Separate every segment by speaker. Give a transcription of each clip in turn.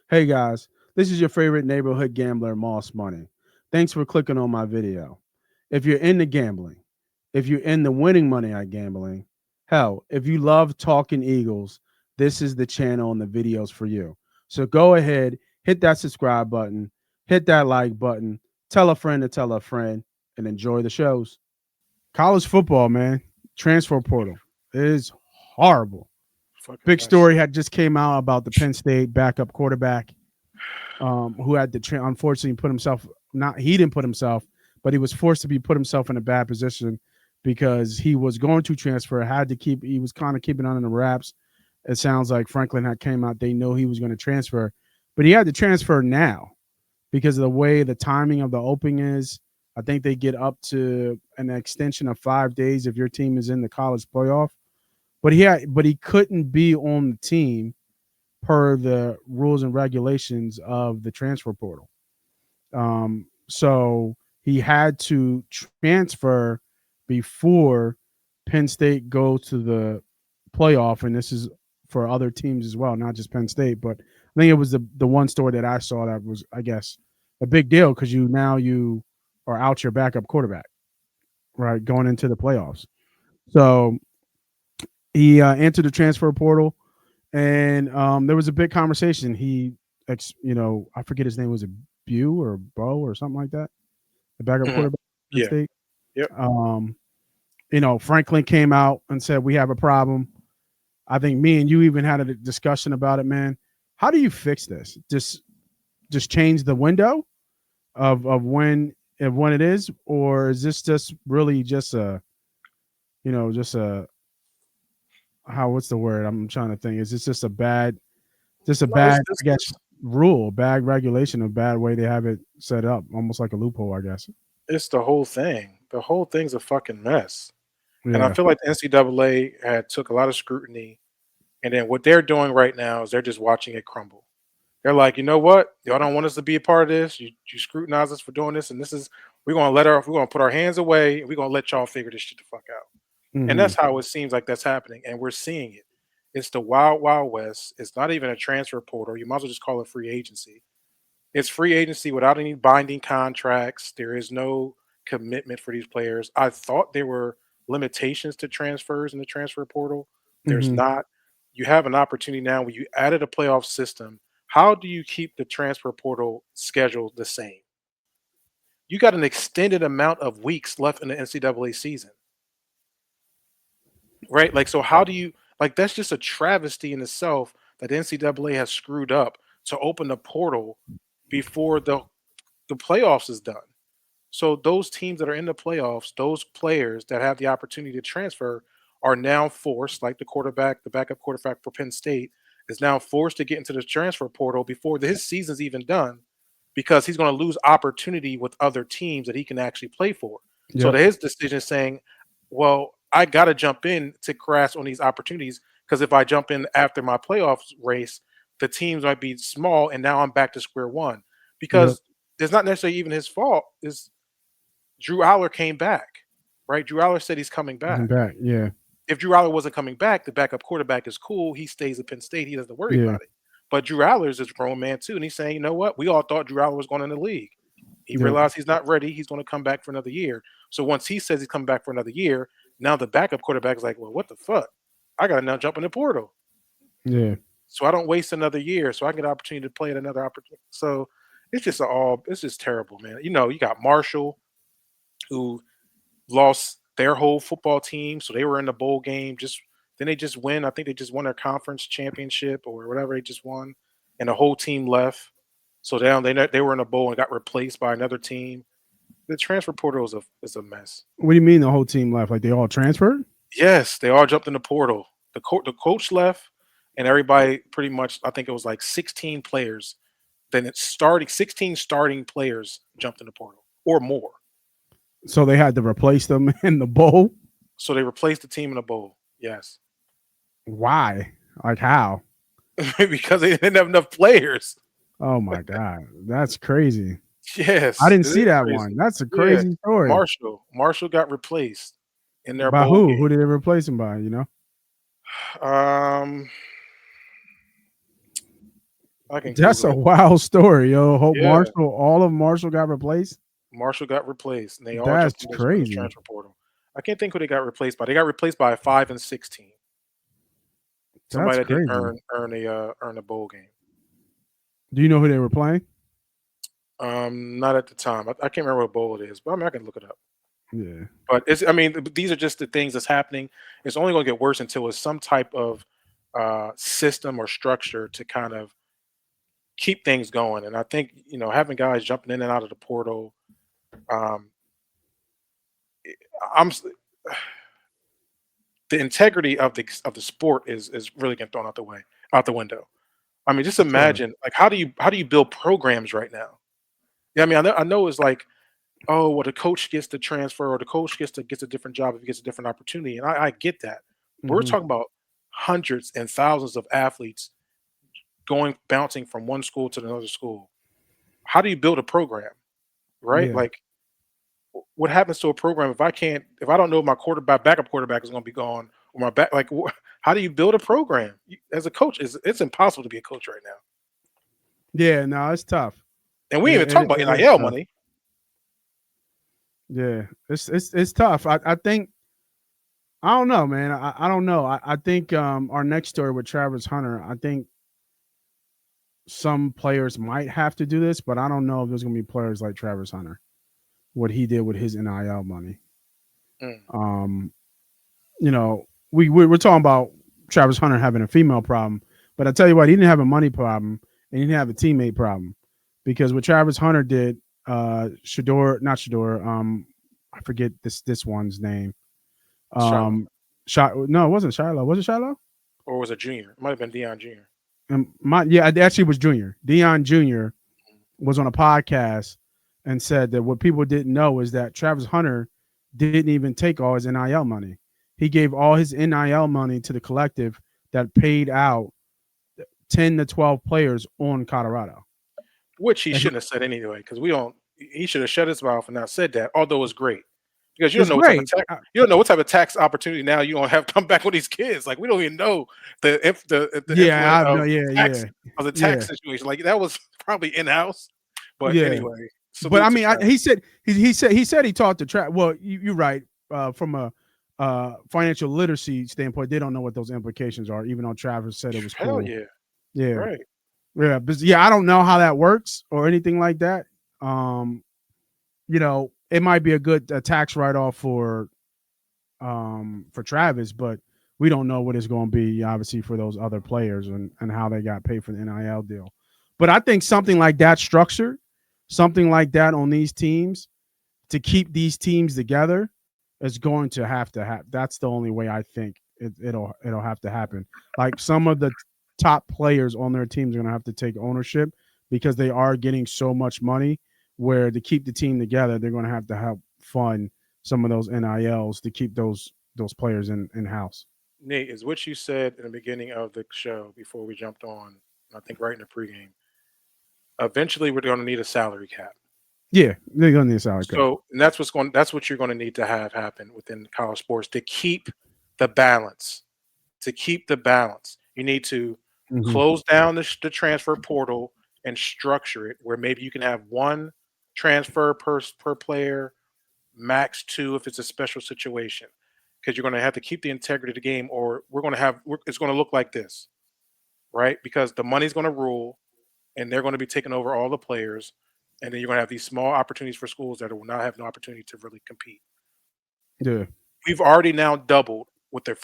Speaker 1: Hey guys, this is your favorite neighborhood gambler, Moss Money. Thanks for clicking on my video. If you're into gambling, if you're into winning money at gambling, hell, if you love talking Eagles, this is the channel and the videos for you. So go ahead, hit that subscribe button, hit that like button, tell a friend to tell a friend, and enjoy the shows. College football, man, transfer portal is horrible.
Speaker 2: Fucking
Speaker 1: Big
Speaker 2: mess.
Speaker 1: story had just came out about the Penn State backup quarterback who had to unfortunately put himself not he didn't put himself, but he was forced to be put himself in a bad position because he was going to transfer, had to keep he was kind of keeping on in the wraps. It sounds like Franklin had came out, they know he was going to transfer, but he had to transfer now because of the way the timing of the opening is. I think they get up to an extension of 5 days if your team is in the college playoff. But he couldn't be on the team per the rules and regulations of the transfer portal. So he had to transfer before Penn State goes to the playoff, and this is for other teams as well, not just Penn State. But I think it was the one story that I saw that was, I guess, a big deal because you are out your backup quarterback, right, going into the playoffs. So he entered the transfer portal, and there was a big conversation. I forget his name, was it Bew or Bo or something like that, the backup
Speaker 2: Mhm.
Speaker 1: quarterback at Penn
Speaker 2: Yeah.
Speaker 1: State.
Speaker 2: Yep.
Speaker 1: Um, Franklin came out and said we have a problem. I think me and you even had a discussion about it, man. How do you fix this? Just change the window of when it is, or is this just really just just a how what's the word I'm trying to think? Is this just a
Speaker 2: No,
Speaker 1: bad, I guess, rule, bad regulation, a bad way they have it set up, almost like a loophole, I guess.
Speaker 2: it's the whole thing. The whole thing's a fucking mess. And I
Speaker 1: Yeah.
Speaker 2: feel like the NCAA had took a lot of scrutiny, and then what they're doing right now is they're just watching it crumble. They're like, you know what? Y'all don't want us to be a part of this. You scrutinize us for doing this, and this is we're gonna put our hands away and we're gonna let y'all figure this shit the fuck out. And
Speaker 1: Hmm.
Speaker 2: that's how it seems like that's happening. And we're seeing it. It's the wild, wild west. It's not even a transfer portal. You might as well just call it free agency. It's free agency without any binding contracts. There is no commitment for these players. I thought there were limitations to transfers in the transfer portal. There's
Speaker 1: Hmm.
Speaker 2: not. You have an opportunity now when you added a playoff system. How do you keep the transfer portal schedule the same? You got an extended amount of weeks left in the NCAA season, right? Like, so how do you like? That's just a travesty in itself that the NCAA has screwed up to open the portal before the playoffs is done. So those teams that are in the playoffs, those players that have the opportunity to transfer are now forced, like the backup quarterback for Penn State, is now forced to get into the transfer portal before his season's even done because he's going to lose opportunity with other teams that he can actually play for. So
Speaker 1: Yep.
Speaker 2: to his decision is saying, well, I got to jump in to grasp on these opportunities because if I jump in after my playoffs race, the teams might be small and now I'm back to square one
Speaker 1: Yep.
Speaker 2: because it's not necessarily even his fault. Is Drew Aller came back, right? Drew Aller said he's coming
Speaker 1: I'm
Speaker 2: back.
Speaker 1: back. Yeah.
Speaker 2: If Drew Aller wasn't coming back, the backup quarterback is cool. He stays at Penn State. He doesn't worry
Speaker 1: Yeah.
Speaker 2: about it. But Drew Aller is a grown man too, and he's saying, you know what? We all thought Drew Aller was going in the league. He
Speaker 1: Yep.
Speaker 2: realized he's not ready. He's going to come back for another year. So once he says he's coming back for another year, now the backup quarterback is like, well, what the fuck? I got to now jump in the portal.
Speaker 1: Yeah.
Speaker 2: So I don't waste another year. So I get an opportunity to play at another opportunity. So it's just terrible, man. You know, you got Marshall, who lost their whole football team, so they were in the bowl game. Just then they just win. I think they just won their conference championship or whatever they just won, and the whole team left. So down they were in a bowl and got replaced by another team. The transfer portal is a mess.
Speaker 1: What do you mean the whole team left? Like they all transferred?
Speaker 2: Yes, they all jumped in the portal. The coach left, and everybody pretty much. I think it was like 16 players. Then it's starting 16 starting players jumped in the portal or more.
Speaker 1: So they had to replace them in the bowl?
Speaker 2: So they replaced the team in the bowl. Yes.
Speaker 1: Why? Like how?
Speaker 2: Because they didn't have enough players.
Speaker 1: Oh my God. That's crazy. I
Speaker 2: Yes,
Speaker 1: didn't
Speaker 2: it
Speaker 1: see
Speaker 2: is
Speaker 1: that one.
Speaker 2: crazy.
Speaker 1: That's a
Speaker 2: Yeah,
Speaker 1: crazy story.
Speaker 2: Marshall got replaced in their
Speaker 1: By
Speaker 2: bowl
Speaker 1: who? Who
Speaker 2: game.
Speaker 1: did they replace him by?
Speaker 2: Um, I can
Speaker 1: That's
Speaker 2: Google
Speaker 1: a
Speaker 2: it.
Speaker 1: wild story, yo. Hope
Speaker 2: Yeah,
Speaker 1: All of Marshall got replaced.
Speaker 2: Marshall got replaced, and they all jumped
Speaker 1: That's
Speaker 2: in the
Speaker 1: crazy.
Speaker 2: transfer portal. I can't think who they got replaced by. They got replaced by a 5-16.
Speaker 1: That's
Speaker 2: Somebody that didn't
Speaker 1: crazy.
Speaker 2: earn a bowl game.
Speaker 1: Do you know who they were playing?
Speaker 2: Not at the time. I can't remember what bowl it is, but I mean I can look it up.
Speaker 1: Yeah.
Speaker 2: But it's I mean these are just the things that's happening. It's only going to get worse until it's some type of system or structure to kind of keep things going. And I think having guys jumping in and out of the portal, um, I'm the integrity of the sport is really getting thrown out the window. I mean, just
Speaker 1: For sure.
Speaker 2: imagine like how do you build programs right now? Yeah, I mean, I know it's like, oh, well, the coach gets to transfer or the coach gets a different job if he gets a different opportunity, and I get that. But we're
Speaker 1: Hmm.
Speaker 2: talking about hundreds and thousands of athletes bouncing from one school to another school. How do you build a program, right?
Speaker 1: Yeah.
Speaker 2: Like, what happens to a program if I don't know if my backup quarterback is going to be gone or my back, like, how do you build a program? As a coach, it's impossible to be a coach right now.
Speaker 1: Yeah. No, it's tough.
Speaker 2: And we ain't even
Speaker 1: It,
Speaker 2: talking
Speaker 1: it,
Speaker 2: about
Speaker 1: it is
Speaker 2: NIL
Speaker 1: tough.
Speaker 2: money.
Speaker 1: Yeah. It's tough. I think I don't know, man. I don't know. I think our next story with Travis Hunter, I think some players might have to do this, but I don't know if there's gonna be players like Travis Hunter, what he did with his NIL money.
Speaker 2: Mm,
Speaker 1: Um, we're talking about Travis Hunter having a female problem, but I tell you what, he didn't have a money problem and he didn't have a teammate problem because what Travis Hunter did, not Shador, I forget this one's name.
Speaker 2: Shiloh,
Speaker 1: No, it wasn't Shiloh. Was it Shiloh?
Speaker 2: or was it Junior? It might have been Deion Junior.
Speaker 1: Yeah, it actually was Junior. Deion Junior was on a podcast and said that what people didn't know is that Travis Hunter didn't even take all his NIL money. He gave all his NIL money to the collective that paid out 10 to 12 players on Colorado.
Speaker 2: Which he
Speaker 1: And he,
Speaker 2: shouldn't have said anyway, because we don't. He should have shut his mouth and not said that. Although it's great, because you don't
Speaker 1: it's
Speaker 2: know what type of
Speaker 1: great.
Speaker 2: tax you don't know what type of tax opportunity now you gonna have come back with these kids. Like we don't even know the
Speaker 1: Yeah,
Speaker 2: influence
Speaker 1: I've no, yeah, yeah,
Speaker 2: of the tax
Speaker 1: yeah,
Speaker 2: situation. Like that was probably in house. But
Speaker 1: yeah.
Speaker 2: anyway,
Speaker 1: But I
Speaker 2: salute to
Speaker 1: mean,
Speaker 2: Travis.
Speaker 1: he said he talked to Travis. Well, you're right. From a financial literacy standpoint, they don't know what those implications are. Even though Travis said it was
Speaker 2: Hell
Speaker 1: cool.
Speaker 2: yeah,
Speaker 1: Yeah,
Speaker 2: right.
Speaker 1: yeah, but yeah, I don't know how that works or anything like that. Um, it might be a tax write off for Travis, but we don't know what it's going to be obviously for those other players and how they got paid for the NIL deal. But I think something like that structured, something like that on these teams to keep these teams together is going to happen. That's the only way I think it'll have to happen. Like some of the top players on their teams are going to have to take ownership because they are getting so much money. Where to keep the team together, they're going to have to help fund some of those NILs to keep those players in house.
Speaker 2: Nate, is what you said in the beginning of the show before we jumped on. I think right in the pregame. Eventually, we're going to need a salary cap.
Speaker 1: Yeah, they're going to need a salary cap.
Speaker 2: So, and that's what you're going to need to have happen within college sports to keep the balance. To keep the balance, you need to
Speaker 1: Mm-hmm.
Speaker 2: close down the transfer portal and structure it where maybe you can have one transfer per player, max two if it's a special situation. Because you're going to have to keep the integrity of the game, or it's going to look like this, right? Because the money's going to rule, and they're going to be taking over all the players, and then you're going to have these small opportunities for schools that will not have no opportunity to really compete.
Speaker 1: Yeah,
Speaker 2: We've already now doubled with their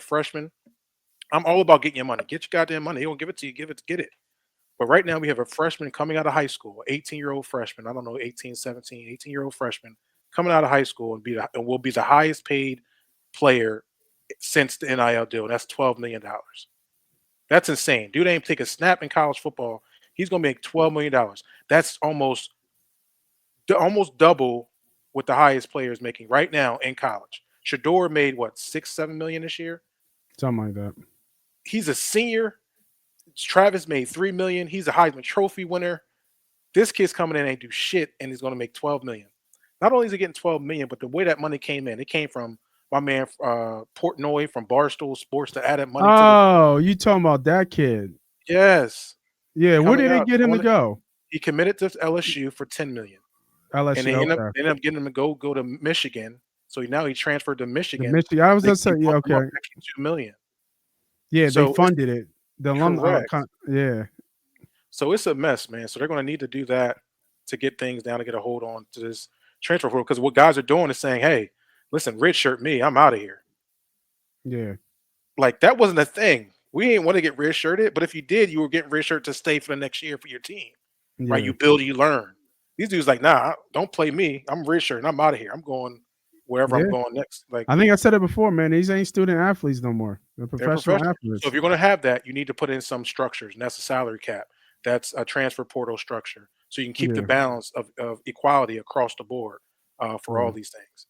Speaker 2: freshmen. I'm all about getting your money. Get your goddamn money. They won't give it to you. Get it. But right now we have a freshman coming out of high school, 18-year-old freshman. I don't know, 18, 17, 18-year-old freshman coming out of high school and will be the highest paid player since the NIL deal. That's $12 million. That's insane. Dude ain't take a snap in college football. He's gonna make $12 million. That's almost double what the highest player is making right now in college. Shador made what 6-7 million this year.
Speaker 1: something like that.
Speaker 2: He's a senior. Travis made 3 million. He's a Heisman Trophy winner. This kid's coming in and do shit, and he's going to make 12 million. Not only is he getting 12 million, but the way that money came in, it came from my man Portnoy from Barstool Sports to add that money to the.
Speaker 1: Oh, you talking about that kid?
Speaker 2: Yes,
Speaker 1: Yeah, where
Speaker 2: coming
Speaker 1: did they
Speaker 2: out.
Speaker 1: get him to go?
Speaker 2: He committed to LSU for 10 million, and
Speaker 1: LSU. Okay.
Speaker 2: they ended up getting him to go to Michigan. So now he transferred to
Speaker 1: The
Speaker 2: Michigan.
Speaker 1: Michigan. I was
Speaker 2: They,
Speaker 1: gonna say,
Speaker 2: they
Speaker 1: yeah,
Speaker 2: bumped him up
Speaker 1: okay.
Speaker 2: an extra 2 million.
Speaker 1: Yeah, they
Speaker 2: So it's
Speaker 1: funded it. The
Speaker 2: correct.
Speaker 1: yeah.
Speaker 2: So it's a mess, man. So they're going to need to do that to get things down to get a hold on to this transfer portal. Because what guys are doing is saying, "Hey, listen, redshirt me, I'm out of here."
Speaker 1: Yeah.
Speaker 2: Like that wasn't a thing. We didn't want to get redshirted, but if you did, you were getting redshirt to stay for the next year for your team, right?
Speaker 1: Yeah.
Speaker 2: You build, you learn. These dudes like, nah, don't play me. I'm redshirt and I'm out of here. I'm going wherever I'm
Speaker 1: Yeah.
Speaker 2: going next. Like
Speaker 1: I think I said it before, man. These ain't student athletes no more. They're
Speaker 2: they're
Speaker 1: professional
Speaker 2: professional. So
Speaker 1: athletes.
Speaker 2: if you're going to have that, you need to put in some structures, and that's a salary cap. That's a transfer portal structure, so you can keep the
Speaker 1: Yeah.
Speaker 2: balance of equality across the board for
Speaker 1: Yeah.
Speaker 2: all these things.